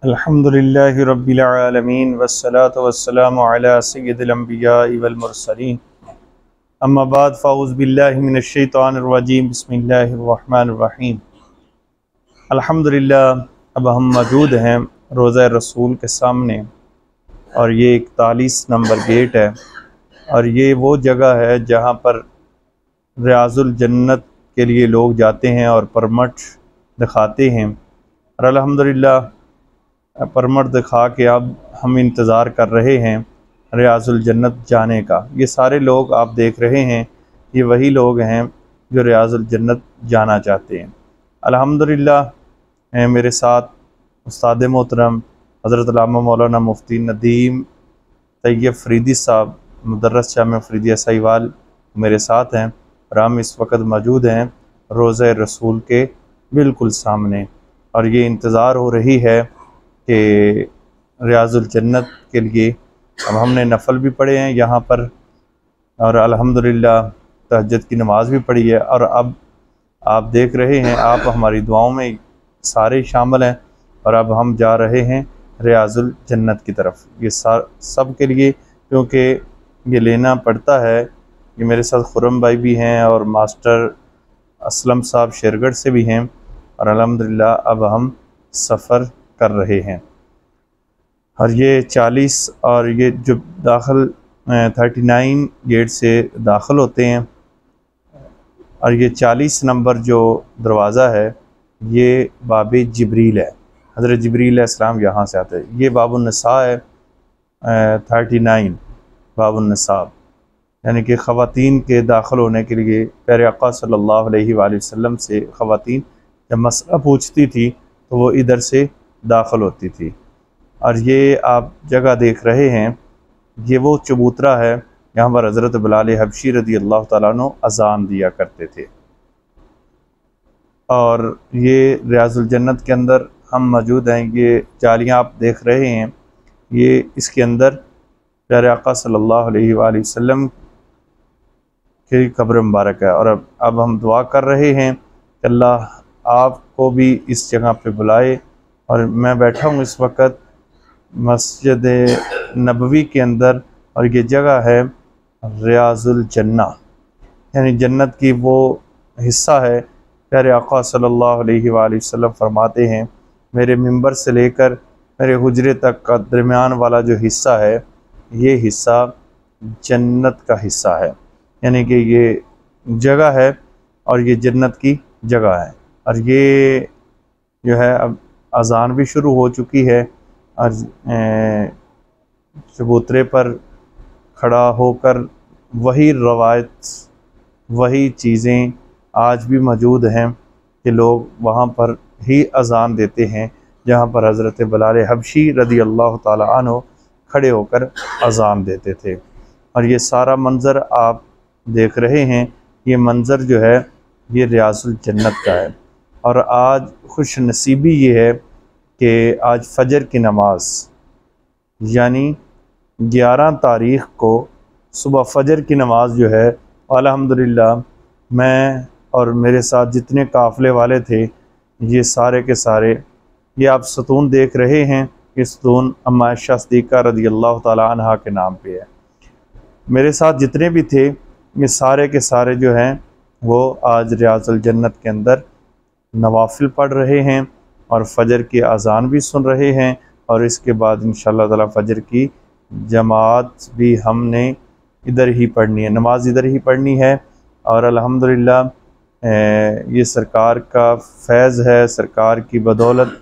अल्हम्दुलिल्लाहि रब्बिल आलमीन वस्सलातु वस्सलामु अला सय्यिदिल अंबियाइ वल मुरसलीन अम्मा बाद फ़ाऊज़ु बिल्लाहि मिनश शैतानिर रजीम बिस्मिल्लाहिर रहमानिर रहीम। अल्हम्दुलिल्लाह, अब हम मौजूद हैं रोज़ा रसूल के सामने और ये 41 नंबर गेट है और ये वो जगह है जहाँ पर रियाज़ुल जन्नत के लिए लोग जाते हैं और परमिट दिखाते हैं। और अल्हम्दुलिल्लाह परमिट दिखा के अब हम इंतज़ार कर रहे हैं रियाज़ुल जन्नत जाने का। ये सारे लोग आप देख रहे हैं, ये वही लोग हैं जो रियाज़ुल जन्नत जाना चाहते हैं। अल्हम्दुलिल्लाह मेरे साथ उस्ताद मोहतरम हज़रत अल्लामा मौलाना मुफ्ती नदीम तैयब फ़रीदी साहब मुदर्रिस जामिया फ़रीदिया साहिवाल मेरे साथ हैं और हम इस वक्त मौजूद हैं रोज़ा रसूल के बिल्कुल सामने और ये इंतज़ार हो रही है कि रियाज़ुल जन्नत के लिए अब हमने नफ़ल भी पढ़े हैं यहाँ पर और अल्हम्दुलिल्लाह तहज्जुद की नमाज़ भी पढ़ी है और अब आप देख रहे हैं, आप हमारी दुआओं में सारे शामिल हैं और अब हम जा रहे हैं रियाज़ुल जन्नत की तरफ। ये सब के लिए, क्योंकि ये लेना पड़ता है। ये मेरे साथ खुरम भाई भी हैं और मास्टर असलम साहब शेरगढ़ से भी हैं और अल्हम्दुलिल्लाह अब हम सफ़र कर रहे हैं। और ये 40 और ये जो दाखिल 39 गेट से दाखिल होते हैं और ये 40 नंबर जो दरवाज़ा है ये बाब जिब्रील है। हज़रत जिब्रील अलैहिस्सलाम यहाँ से आते हैं। ये बाबुन्निसा है 39 बाबुन्निसा, यानी कि ख़वातीन के दाखिल होने के लिए प्यारे आका सल्लल्लाहु अलैहि वसल्लम से ख़वातीन जब मसला पूछती थी तो वो इधर से दाखिल होती थी। और ये आप जगह देख रहे हैं, ये वो चबूतरा है यहाँ पर हज़रत बिलाल हबशी रज़ी अल्लाह ताला अन्हु अज़ान दिया करते थे। और ये रियाज़ुल जन्नत के अंदर हम मौजूद हैं। ये जालियाँ आप देख रहे हैं, ये इसके अंदर प्यारे आका सल्लल्लाहु अलैहि वसल्लम की कब्र मुबारक है। और अब हम दुआ कर रहे हैं कि अल्लाह आपको भी इस जगह पे बुलाए। और मैं बैठा हूँ इस वक्त मस्जिद नबवी के अंदर और ये जगह है रियाज़ुल जन्ना, यानी जन्नत की वो हिस्सा है। प्यारे आका सल्लल्लाहु अलैहि वसल्लम फरमाते हैं, मेरे मिंबर से लेकर मेरे हुजरे तक का दरमियान वाला जो हिस्सा है ये हिस्सा जन्नत का हिस्सा है, यानी कि ये जगह है और ये जन्नत की जगह है। और ये जो है अब अज़ान भी शुरू हो चुकी है और चबूतरे पर खड़ा होकर वही रवायत, वही चीज़ें आज भी मौजूद हैं कि लोग वहाँ पर ही अज़ान देते हैं जहाँ पर हज़रत बिलाल हबशी रज़ी अल्लाह ताला अन्हु खड़े होकर अज़ान देते थे। और ये सारा मंज़र आप देख रहे हैं, ये मंज़र जो है ये रियाज़ुल जन्नत का है। और आज खुश नसीबी ये है कि आज फ़जर की नमाज यानी 11 तारीख़ को सुबह फ़जर की नमाज जो है अल्हम्दुलिल्लाह मैं और मेरे साथ जितने काफ़िले वाले थे ये सारे के सारे, ये आप सतून देख रहे हैं, ये सतून अम्मा आयशा सिद्दीक़ा रज़ी अल्लाह ताला अन्हा के नाम पे है। मेरे साथ जितने भी थे ये सारे के सारे जो हैं वो आज रियाज़ुल जन्नत के अंदर नवाफिल पढ़ रहे हैं और फ़जर की अज़ान भी सुन रहे हैं। और इसके बाद इंशाअल्लाह ताला फ़जर की जमात भी हमने इधर ही पढ़नी है, नमाज इधर ही पढ़नी है। और अल्हम्दुलिल्लाह ये सरकार का फैज़ है, सरकार की बदौलत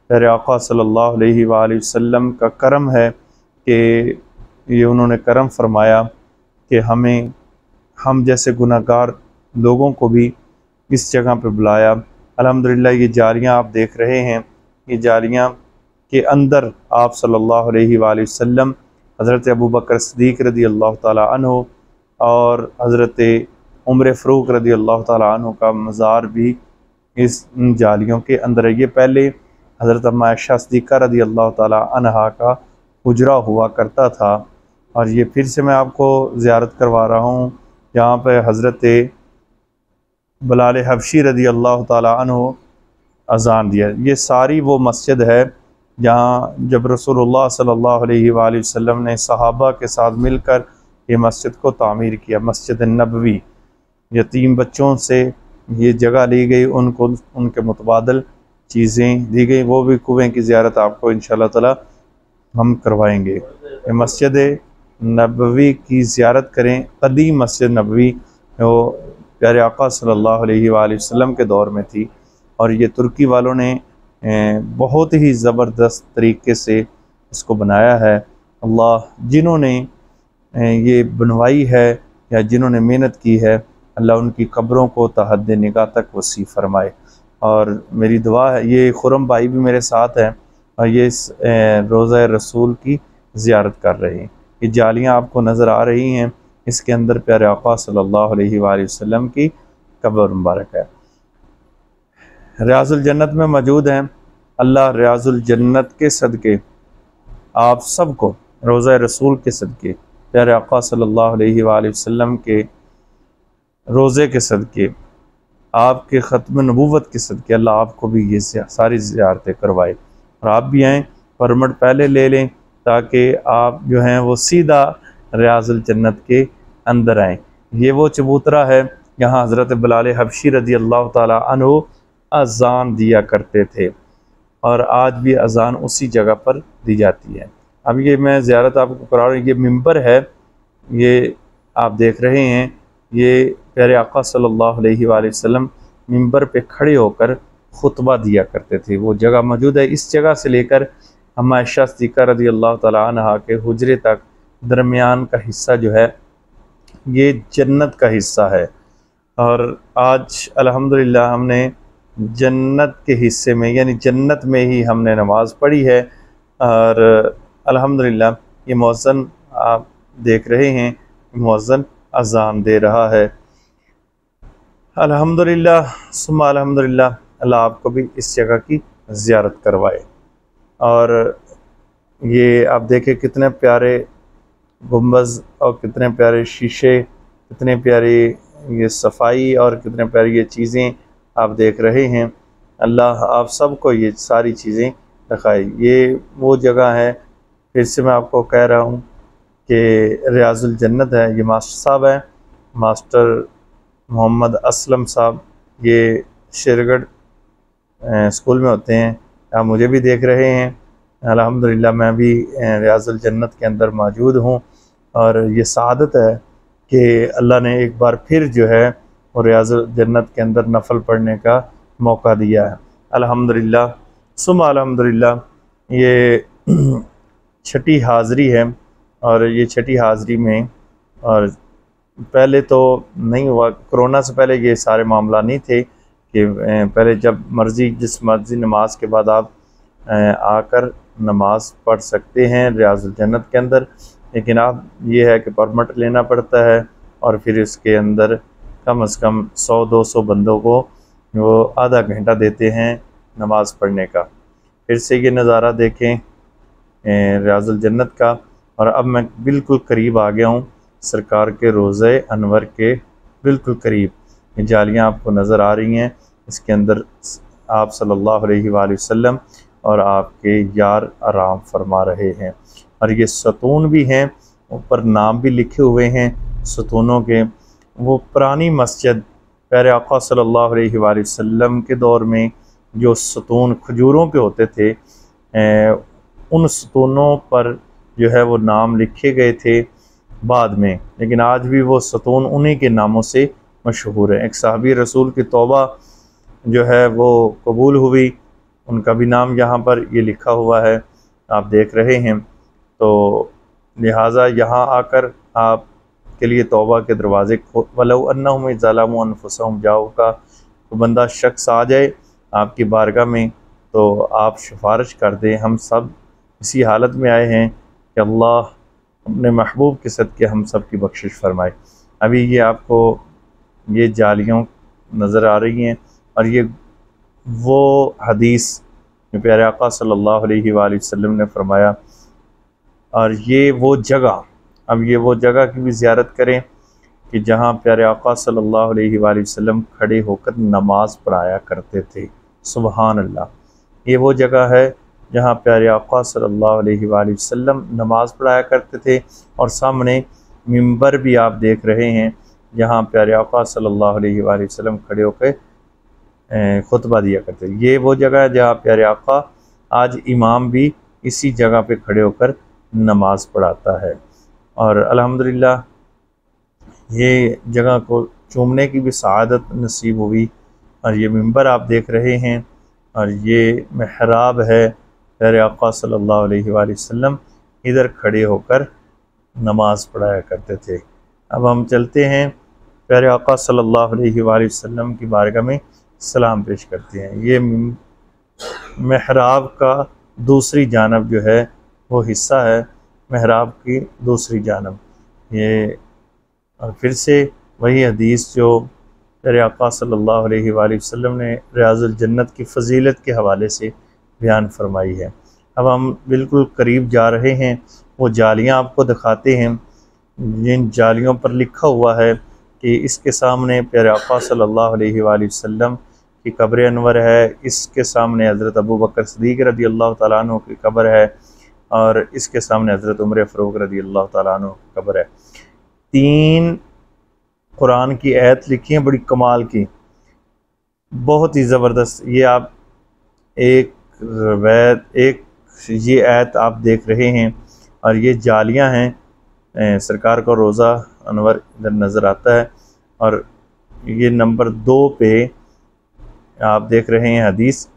प्यारे आका सल्लल्लाहु अलैहि वसल्लम का करम है कि ये उन्होंने करम फरमाया कि हम जैसे गुनाहगार लोगों को भी इस जगह पे बुलाया। अल्हम्दुलिल्लाह ये जालियाँ आप देख रहे हैं, ये जालियाँ के अंदर आप सल्लल्लाहु अलैहि वसल्लम, हज़रत अबू बकर सिद्दीक़ रज़ी अल्लाह ताला अन्हु और हज़रत उमर फ़ारूक रज़ी अल्लाह ताला अन्हु का मज़ार भी इस जालियों के अंदर है। ये पहले हज़रत अम्मा आयशा सिद्दीक़ा रज़ी अल्लाह ताला अन्हा का हुजरा हुआ करता था और ये फिर से मैं आपको ज़ियारत करवा रहा हूँ जहाँ पर हज़रत बिलाल हबशी रज़ी अल्लाह ताला अन्हु अज़ान दिया। ये सारी वो मस्जिद है जहाँ जब रसूलुल्लाह सल्लल्लाहु अलैहि वसल्लम ने सहाबा के साथ मिलकर ये मस्जिद को तामीर किया, मस्जिद नबवी। यतीम बच्चों से ये जगह ली गई, उनको उनके मुतबादल चीज़ें दी गई। वो भी कुएँ की ज़ियारत आपको इंशाअल्लाह ताला हम करवाएंगे। ये मस्जिद नबवी की ज़ियारत करें। कदीम मस्जिद नबवी वो प्यारे आका सल्लल्लाहु अलैहि वसल्लम के दौर में थी, और ये तुर्की वालों ने बहुत ही ज़बरदस्त तरीके से इसको बनाया है। अल्लाह जिन्होंने ये बनवाई है या जिन्होंने मेहनत की है, अल्लाह उनकी कब्रों को तहद निगाह तक वसी फरमाए। और मेरी दुआ है, ये खुरम भाई भी मेरे साथ हैं और ये रोज़ा रसूल की ज़ियारत कर रहे हैं। ये जालियाँ आपको नज़र आ रही हैं, इसके अंदर प्यारे आका सल्लल्लाहु अलैहि वसल्लम की कब्र मुबारक है। रियाजुल जन्नत में मौजूद हैं। अल्लाह रियाजुल जन्नत के सदक़े आप सबको, रोज़ा रसूल के सदक़े, प्यारे आका सल्लल्लाहु अलैहि वसल्लम के रोज़े के सदक़े, आपके ख़त्म नबूवत के सदक़े अल्लाह आपको भी ये सारी ज़ियारतें करवाए। और आप भी आएँ, परमिट पहले ले लें ताकि आप जो हैं वो सीधा रियाजुल जन्नत के अंदर आएँ। ये वो चबूतरा है यहाँ हज़रत बिलाल हबशी रज़ी अल्लाह ताला अन्हु अज़ान दिया करते थे, और आज भी अज़ान उसी जगह पर दी जाती है। अब ये मैं ज़ियारत आपको करा रहा हूँ। ये मिंबर है, ये आप देख रहे हैं। ये प्यारे आका सल्लल्लाहु अलैहि वसल्लम मिंबर पे खड़े होकर खुतबा दिया करते थे। वो जगह मौजूद है। इस जगह से लेकर हम आयशा सिद्दीक़ा रज़ी अल्लाह तआला अन्हा के हुजरे तक दरमियान का हिस्सा जो है ये जन्नत का हिस्सा है। और आज अल्हम्दुलिल्लाह हमने जन्नत के हिस्से में, यानी जन्नत में ही हमने नमाज़ पढ़ी है। और अल्हम्दुलिल्लाह ये मौज़न आप देख रहे हैं, मौज़न अज़ान दे रहा है। अल्हम्दुलिल्लाह सुम्मा अल्हम्दुलिल्लाह, अल्लाह आपको भी इस जगह की ज़ियारत करवाए। और ये आप देखें कितने प्यारे गुंबज़ और कितने प्यारे शीशे, कितने प्यारी ये सफाई और कितने प्यारी ये चीज़ें आप देख रहे हैं। अल्लाह आप सबको ये सारी चीज़ें दिखाए। ये वो जगह है, फिर से मैं आपको कह रहा हूँ कि रियाजुल जन्नत है। ये मास्टर साहब हैं, मास्टर मोहम्मद असलम साहब, ये शेरगढ़ स्कूल में होते हैं। आप मुझे भी देख रहे हैं। अल्हम्दुलिल्लाह मैं भी रियाजुल जन्नत के अंदर मौजूद हूँ, और ये सआदत है कि अल्लाह ने एक बार फिर जो है वो रियाजुल जन्नत के अंदर नफल पढ़ने का मौका दिया है। अल्हम्दुलिल्लाह सुम्मा अल्हम्दुलिल्लाह। ये छठी हाज़री है, और ये छठी हाज़री में, और पहले तो नहीं हुआ, कोरोना से पहले ये सारे मामला नहीं थे कि पहले जब मर्ज़ी, जिस मर्ज़ी नमाज के बाद आप आकर नमाज पढ़ सकते हैं रियाजुल जन्नत के अंदर। लेकिन अब ये है कि परमिट लेना पड़ता है, और फिर इसके अंदर कम से कम 100-200 बंदों को वो आधा घंटा देते हैं नमाज़ पढ़ने का। फिर से ये नज़ारा देखें रियाजुल जन्नत का। और अब मैं बिल्कुल करीब आ गया हूँ, सरकार के रोज़े अनवर के बिल्कुल करीब। ये जालियाँ आपको नज़र आ रही हैं, इसके अंदर आप सल्लल्लाहु अलैहि वसल्लम और आपके यार आराम फरमा रहे हैं। और ये सतून भी हैं, ऊपर नाम भी लिखे हुए हैं सतूनों के। वो पुरानी मस्जिद प्यारे आका सल्लल्लाहु अलैहि वसल्लम के दौर में जो सतून खजूरों के होते थे, उन सतूनों पर जो है वो नाम लिखे गए थे बाद में, लेकिन आज भी वो सतून उन्हीं के नामों से मशहूर है। एक सहाबी रसूल की तौबा जो है वो कबूल हुई, उनका भी नाम यहाँ पर ये लिखा हुआ है, आप देख रहे हैं। तो लिहाजा यहाँ आकर आप के लिए तौबा के दरवाज़े वलौ अन्नहुम ज़लमू अनफुसहुम जाओ का तो बंदा शख्स आ जाए आपकी बारगाह में, तो आप सिफारिश कर दें। हम सब इसी हालत में आए हैं कि अल्लाह अपने महबूब के सदक़े हम सब की बख्शिश फरमाए। अभी ये आपको ये जालियाँ नज़र आ रही हैं, और ये वो हदीस जो प्यारे आका सल्लल्लाहु अलैहि वसल्लम ने फरमाया। और ये वो जगह, अब ये वो जगह की भी ज़ियारत करें कि जहाँ प्यारे आका सल्लल्लाहु अलैहि वसल्लम खड़े होकर नमाज़ पढ़ाया करते थे। सुबहान अल्लाह। ये वो जगह है जहाँ प्यारे आका सल्लल्लाहु अलैहि वसल्लम नमाज़ पढ़ाया करते थे, और सामने मिंबर भी आप देख रहे हैं जहाँ प्यारे आका सल्लल्लाहु अलैहि वसल्लम खड़े होकर खुतबा दिया करते थे। ये वो जगह है जहाँ प्यारे आका आज इमाम भी इसी जगह पे खड़े होकर नमाज़ पढ़ाता है। और अल्हम्दुलिल्लाह ये जगह को चूमने की भी सआदत नसीब हुई। और ये मिंबर आप देख रहे हैं, और ये महराब है। प्यारे आका सल्लल्लाहु अलैहि वसल्लम इधर खड़े होकर नमाज़ पढ़ाया करते थे। अब हम चलते हैं प्यारे आका सल्लल्लाहु अलैहि वसल्लम की बारगाह में सलाम पेश करते हैं। ये महराब का दूसरी जानब जो है वो हिस्सा है, महराब की दूसरी जानब। ये और फिर से वही हदीस जो प्यारे आका सल्लल्लाहु अलैहि वसल्लम ने रियाज़ुल जन्नत की फ़जीलत के हवाले से बयान फरमाई है। अब हम बिल्कुल करीब जा रहे हैं, वो जालियाँ आपको दिखाते हैं जिन जालियों पर लिखा हुआ है कि इसके सामने प्यारे आका सल्लल्लाहु अलैहि वसल्लम की कब्र अनवर है, इसके सामने हज़रत अबू बकर सिद्दीक़ रज़ी अल्लाह तआला अन्हु की कब्र है, और इसके सामने हज़रत उमर फ़ारूक रज़ी अल्लाह तआला अन्हु की कब्र है। 3 कुरान की आयत लिखी है बड़ी कमाल की, बहुत ही ज़बरदस्त। ये आप एक ये आयत आप देख रहे हैं, और ये जालियाँ हैं। सरकार का रोज़ा अनवर इधर नज़र आता है, और ये नंबर 2 पे आप देख रहे हैं हदीस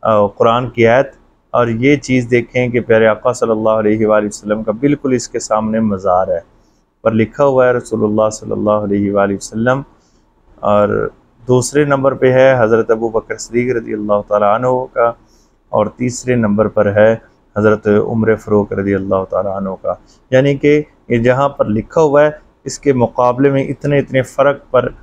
कुरान की आयत। और ये चीज़ देखें कि प्यारे आका सल्लल्लाहु अलैहि वसल्लम का बिल्कुल इसके सामने मज़ार है, पर लिखा हुआ है रसूलुल्लाह सल्लल्लाहु अलैहि वसल्लम। और दूसरे नंबर पे है हज़रत अबू बकर सिद्दीक़ रज़ी अल्लाह तआला अन्हु का, और तीसरे नंबर पर है हज़रत उमर फ़ारूक रज़ी अल्लाह तआला अन्हु का। यानी कि ये जहाँ पर लिखा हुआ है इसके मुकाबले में इतने फ़र्क पर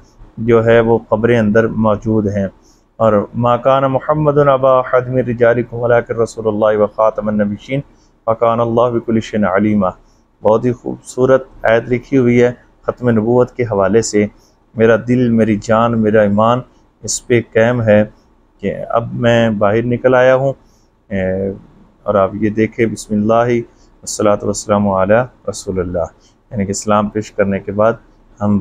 जो है वो कब्रें अंदर मौजूद हैं। और मा कान मुहम्मदुन अबा अहद मिन रिजालिकुम वलाकिन रसूलुल्लाह व खातमुन नबिय्यीन व काना अल्लाहु बिकुल्लि शैइन अलीमा। बहुत ही खूबसूरत आयत लिखी हुई है ख़त्म नबूवत के हवाले से। मेरा दिल, मेरी जान, मेरा ईमान इस पे कायम है कि अब मैं बाहर निकल आया हूँ। और आप ये देखें, बिस्मिल्लाहि वस्सलातु वस्सलामु अला रसूलिल्लाह, यानी कि सलाम पेश करने के बाद हम